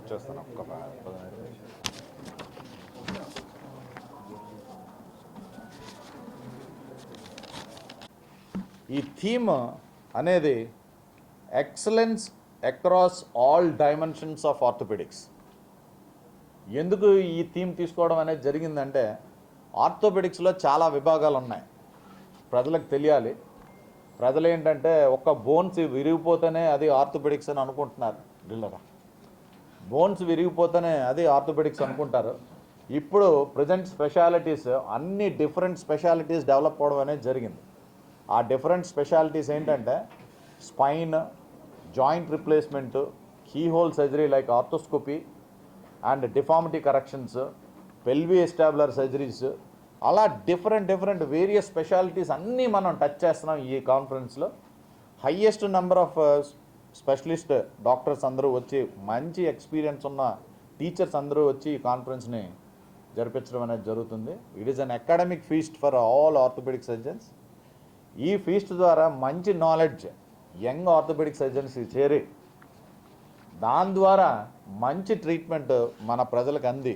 వచ్చేస్తాను ఒక్క 15 నిమిషాలు. ఈ థీమ్ అనేది excellence across all dimensions of orthopaedics. ఎందుకు ఈ థీమ్ తీసుకోవడం అనేది జరిగిందంటే ఆర్థోపెడిక్స్లో చాలా విభాగాలు ఉన్నాయి, ప్రజలకు తెలియాలి. ప్రజలు ఏంటంటే ఒక్క బోన్స్ విరిగిపోతేనే అది ఆర్థోపెడిక్స్ అని అనుకుంటున్నారు. ఢిల్లరా బోన్స్ విరిగిపోతేనే అది ఆర్థోపెడిక్స్ అనుకుంటారు. ఇప్పుడు ప్రజెంట్ స్పెషాలిటీస్ అన్ని డిఫరెంట్ స్పెషాలిటీస్ డెవలప్ అవడం అనేది జరిగింది. ఆ డిఫరెంట్ స్పెషాలిటీస్ ఏంటంటే spine, joint replacement, keyhole surgery like arthroscopy and deformity corrections, pelvi acetabular surgeries, అలా డిఫరెంట్ వేరియస్ స్పెషాలిటీస్ అన్నీ మనం టచ్ చేస్తున్నాం ఈ కాన్ఫరెన్స్లో. Highest number of specialist doctors అందరూ వచ్చి, మంచి ఎక్స్పీరియన్స్ ఉన్న టీచర్స్ అందరూ వచ్చి ఈ కాన్ఫరెన్స్ని జరిపించడం అనేది జరుగుతుంది. It is an academic feast for all orthopaedic surgeons. ఈ ఫీస్ట్ ద్వారా మంచి నాలెడ్జ్ యంగ్ ఆర్థోపెడిక్ సర్జన్స్ చేరి దాని ద్వారా మంచి ట్రీట్మెంట్ మన ప్రజలకు అంది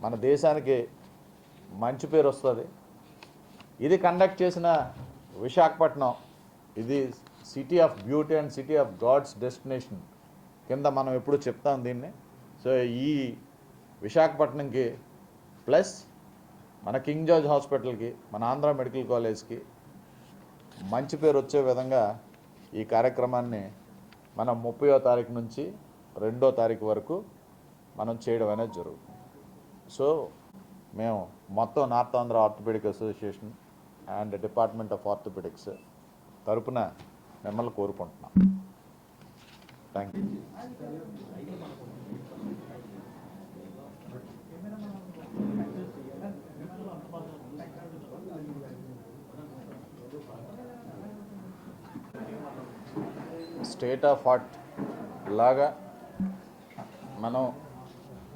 మన దేశానికి మంచి పేరు వస్తుంది. ఇది కండక్ట్ చేసిన విశాఖపట్నం, ఇది city of beauty and city of gods destination కింద మనం ఎప్పుడు చెప్తాం దీన్ని. సో ఈ విశాఖపట్నంకి ప్లస్ మన కింగ్ జార్జ్ హాస్పిటల్కి, మన ఆంధ్ర మెడికల్ కాలేజ్కి మంచి పేరు వచ్చే విధంగా ఈ కార్యక్రమాన్ని మనం 30వ తారీఖు నుంచి 2వ తారీఖు వరకు మనం చేయడం అనేది జరుగుతుంది. సో మేము మొత్తం north Andhra orthopaedic association and department of orthopaedics తరపున మిమ్మల్ని కోరుకుంటున్నాం. Thank you. State of art లాగా మనం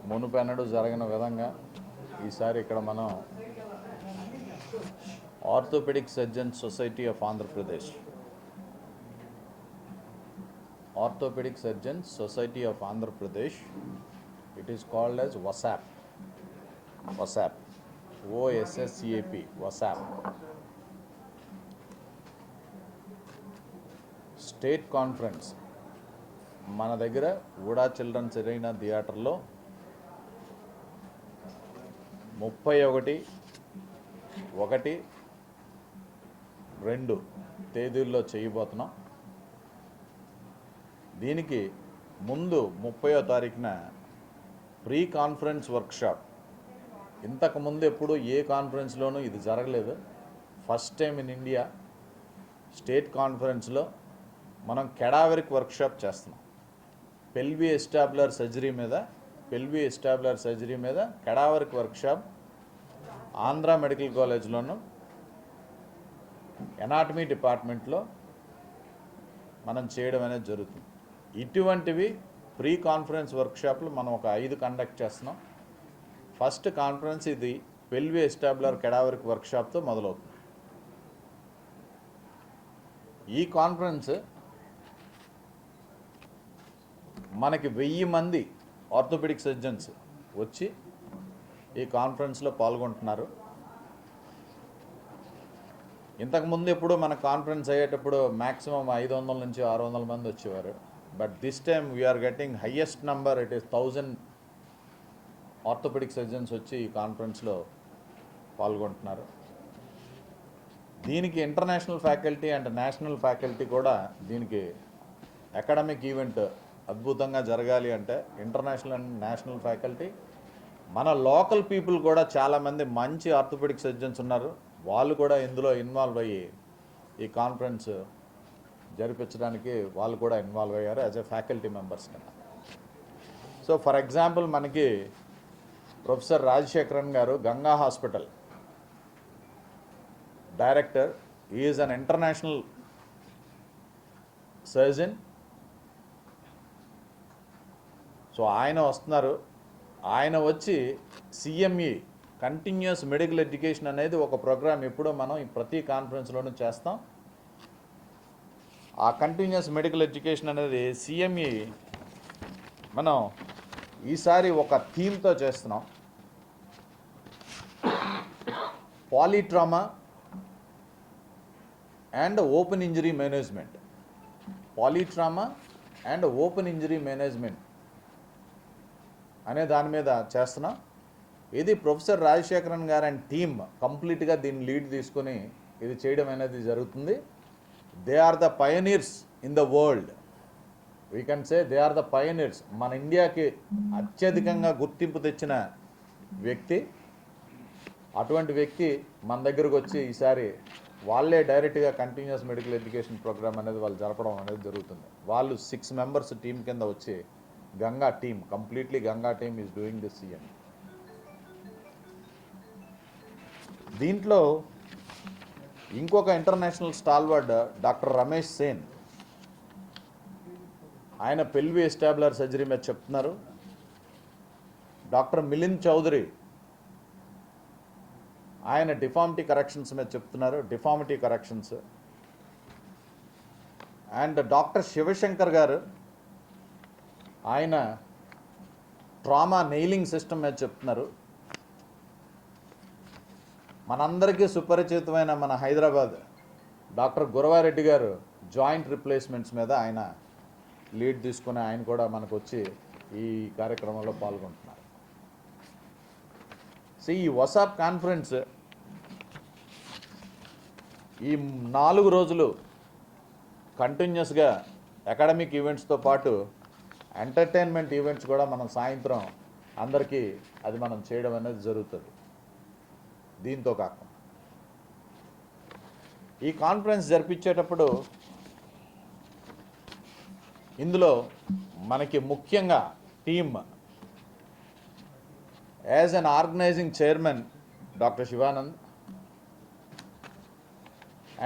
మునుపెన్నడూ జరగని విధంగా ఈసారి ఇక్కడ మనం orthopaedic surgeons society of Andhra Pradesh, orthopaedic surgeons society of Andhra Pradesh, it is called as వసాప్, OSSCAP, వసాప్ స్టేట్ కాన్ఫరెన్స్ మన దగ్గర వుడా చిల్డ్రన్స్ ఎరీనా థియేటర్లో 31/1/2 తేదీల్లో చేయబోతున్నాం. దీనికి ముందు 30వ తారీఖున ప్రీ కాన్ఫరెన్స్ వర్క్షాప్. ఇంతకుముందు ఎప్పుడు ఏ కాన్ఫరెన్స్లోనూ ఇది జరగలేదు, ఫస్ట్ టైం ఇన్ ఇండియా. స్టేట్ కాన్ఫరెన్స్లో మనం కెడావరిక్ వర్క్షాప్ చేస్తున్నాం. పెల్వి ఎస్టాబ్లర్ సర్జరీ మీద కెడావరిక్ వర్క్షాప్ ఆంధ్ర మెడికల్ కాలేజ్లోను ఎనాటమీ డిపార్ట్మెంట్లో మనం చేయడం అనేది జరుగుతుంది. ఇటువంటివి ప్రీ కాన్ఫరెన్స్ వర్క్షాప్లు మనం ఒక 5 కండక్ట్ చేస్తున్నాం. ఫస్ట్ కాన్ఫరెన్స్ ఇది పెల్వి ఎస్టాబ్లర్ కెడావరిక్ వర్క్షాప్తో మొదలవుతుంది. ఈ కాన్ఫరెన్స్ మనకి 1000 మంది ఆర్థోపెడిక్ సర్జన్స్ వచ్చి ఈ కాన్ఫరెన్స్లో పాల్గొంటున్నారు. ఇంతకుముందు ఎప్పుడు మన కాన్ఫరెన్స్ అయ్యేటప్పుడు మ్యాక్సిమం 500 నుంచి 600 మంది వచ్చేవారు. But this time we are getting highest number, it is 1000 orthopaedic surgeons వచ్చి ఈ కాన్ఫరెన్స్లో పాల్గొంటున్నారు. దీనికి international faculty and national faculty కూడా, దీనికి అకాడమిక్ ఈవెంట్ అద్భుతంగా జరగాలి అంటే ఇంటర్నేషనల్ అండ్ నేషనల్ ఫ్యాకల్టీ, మన లోకల్ పీపుల్ కూడా చాలామంది మంచి ఆర్థోపెడిక్ సర్జన్స్ ఉన్నారు, వాళ్ళు కూడా ఇందులో ఇన్వాల్వ్ అయ్యి ఈ కాన్ఫరెన్స్ జరిపించడానికి వాళ్ళు కూడా ఇన్వాల్వ్ అయ్యారు యాజ్ ఎ ఫ్యాకల్టీ మెంబర్స్ కింద. సో ఫర్ ఎగ్జాంపుల్ మనకి ప్రొఫెసర్ రాజశేఖరన్ గారు Ganga hospital director, is an international surgeon. So ఆయన వస్తున్నారు. ఆయన వచ్చి CME కంటిన్యూస్ మెడికల్ ఎడ్యుకేషన్ అనేది ఒక ప్రోగ్రామ్ ఎప్పుడో మనం ప్రతి కాన్ఫరెన్స్లోనూ చేస్తాం. ఆ కంటిన్యూస్ మెడికల్ ఎడ్యుకేషన్ అనేది CME మనం ఈసారి ఒక థీమ్తో చేస్తున్నాం. Polytrauma and open injury management. Polytrauma and open injury management అనే దాని మీద చేస్తున్నాం. ఇది ప్రొఫెసర్ రాజశేఖరన్ గారు అండ్ టీమ్ కంప్లీట్గా దీన్ని లీడ్ తీసుకొని ఇది చేయడం అనేది జరుగుతుంది. They are the pioneers in the world. We can say they are the pioneers. మన ఇండియాకి అత్యధికంగా గుర్తింపు తెచ్చిన వ్యక్తి. అటువంటి వ్యక్తి మన దగ్గరకు వచ్చి ఈసారి వాళ్ళే డైరెక్ట్గా కంటిన్యూస్ మెడికల్ ఎడ్యుకేషన్ ప్రోగ్రామ్ అనేది వాళ్ళు జరపడం అనేది జరుగుతుంది. వాళ్ళు 6 మెంబర్స్ టీం కింద వచ్చి Ganga team, completely Ganga team is doing this CM. దీంట్లో ఇంకొక international stalwart doctor Ramesh Sen, ఆయన పెల్వి ఎస్టాబ్లర్ సర్జరీ మీద చెప్తున్నారు. డాక్టర్ మిలింద్ చౌదరి, ఆయన డిఫార్మిటీ కరెక్షన్స్ మీద చెప్తున్నారు, deformity corrections. And doctor Sivashankar గారు, ఆయన ట్రామా నెయిలింగ్ సిస్టమ్ మీద చెప్తున్నారు. మనందరికీ సుపరిచితమైన మన హైదరాబాద్ డాక్టర్ గురవారెడ్డి గారు జాయింట్ రిప్లేస్మెంట్స్ మీద ఆయన లీడ్ తీసుకుని ఆయన కూడా మనకు వచ్చి ఈ కార్యక్రమంలో పాల్గొంటున్నారు. సో ఈ వసాప్ కాన్ఫరెన్స్ ఈ 4 రోజులు కంటిన్యూస్గా అకాడమిక్ ఈవెంట్స్తో పాటు ఎంటర్టైన్మెంట్ ఈవెంట్స్ కూడా మనం సాయంత్రం అందరికీ అది మనం చేయడం అనేది జరుగుతుంది. దీంతో కాకుండా ఈ కాన్ఫరెన్స్ జరిపించేటప్పుడు ఇందులో మనకి ముఖ్యంగా team as an organising chairman doctor Shivanand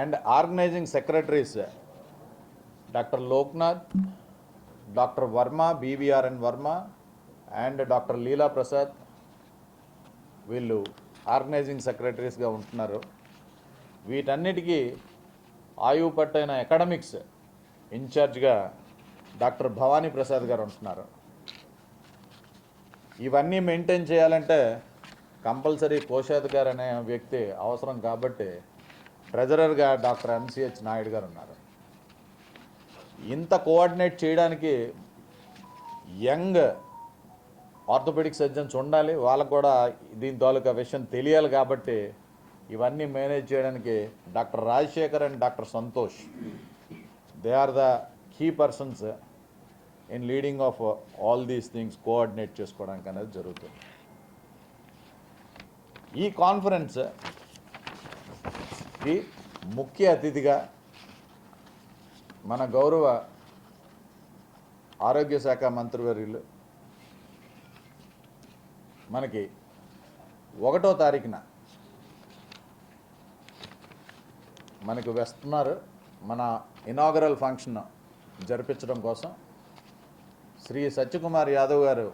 and organising secretaries doctor Loknath, doctor Varma, BVRN Varma and doctor Leela Prasad, వీళ్ళు ఆర్గనైజింగ్ సెక్రటరీస్గా ఉంటున్నారు. వీటన్నిటికీ ఆయువు పట్టైన అకాడమిక్స్ ఇన్ఛార్జ్గా డాక్టర్ భవానీ ప్రసాద్ గారు ఉంటున్నారు. ఇవన్నీ మెయింటైన్ చేయాలంటే కంపల్సరీ కోశాధికారి అనే వ్యక్తి అవసరం కాబట్టి ట్రెజరర్గా డాక్టర్ ఎంసీహెచ్ నాయుడు గారు ఉన్నారు. ఇంత కోఆర్డినేట్ చేయడానికి యంగ్ ఆర్థోపెడిక్ సర్జన్స్ ఉండాలి, వాళ్ళకు కూడా దీని తాలూకా విషయం తెలియాలి. కాబట్టి ఇవన్నీ మేనేజ్ చేయడానికి doctor Rajasekhar and doctor Santosh, they are the key persons in leading of all these things, coordinate చేసుకోవడానికి అనేది జరుగుతుంది. ఈ కాన్ఫరెన్స్కి ముఖ్య అతిథిగా మన గౌరవ ఆరోగ్య శాఖ మంత్రివర్యులు మనకి 1వ తారీఖున మనకు వస్తున్నారు. మన ఇనాగరల్ ఫంక్షన్ జరిపించడం కోసం శ్రీ సత్యకుమార్ యాదవ్ గారు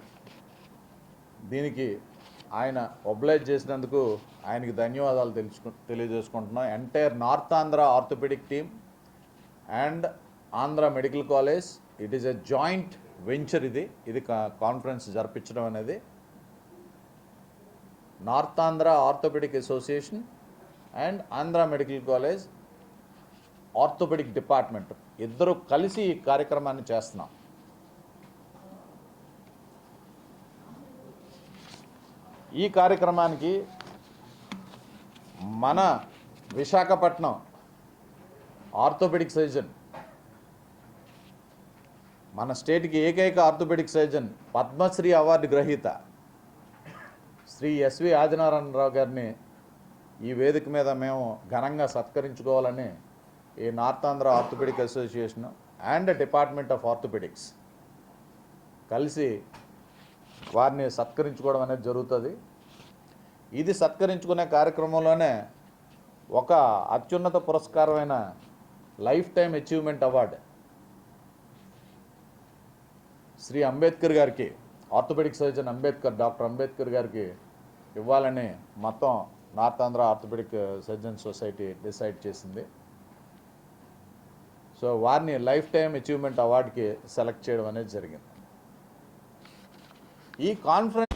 దీనికి ఆయన ఒబ్లైజ్ చేసినందుకు ఆయనకి ధన్యవాదాలు తెలియజేసుకుంటున్నాం. Entire north Andhra orthopaedic team and Andhra medical college, it is a joint venture. ఇది కాన్ఫరెన్స్ జరిపించడం అనేది north Andhra orthopaedic association and Andhra medical college orthopaedic department ఇద్దరు కలిసి ఈ కార్యక్రమాన్ని చేస్తున్నాం. ఈ కార్యక్రమానికి మన విశాఖపట్నం ఆర్థోపెడిక్ సర్జన్, మన స్టేట్కి ఏకైక ఆర్థోపెడిక్ సర్జన్, పద్మశ్రీ అవార్డు గ్రహీత శ్రీ ఎస్వి ఆదినారాయణరావు గారిని ఈ వేదిక మీద మేము ఘనంగా సత్కరించుకోవాలని ఈ north Andhra orthopaedic association and department of orthopaedics కలిసి వారిని సత్కరించుకోవడం అనేది జరుగుతుంది. ఇది సత్కరించుకునే కార్యక్రమంలోనే ఒక అత్యున్నత పురస్కారమైన lifetime achievement award Shri Ambedkar గారికి, ఆర్థోపెడిక్ సర్జన్ డాక్టర్ అంబేద్కర్ గారికి ఇవ్వాలని మొత్తం north Andhra orthopaedic surgeon society decide చేసింది. సో వారిని లైఫ్ టైమ్ అచీవ్మెంట్ అవార్డుకి సెలెక్ట్ చేయడం అనేది జరిగింది. ఈ కాన్ఫరెన్స్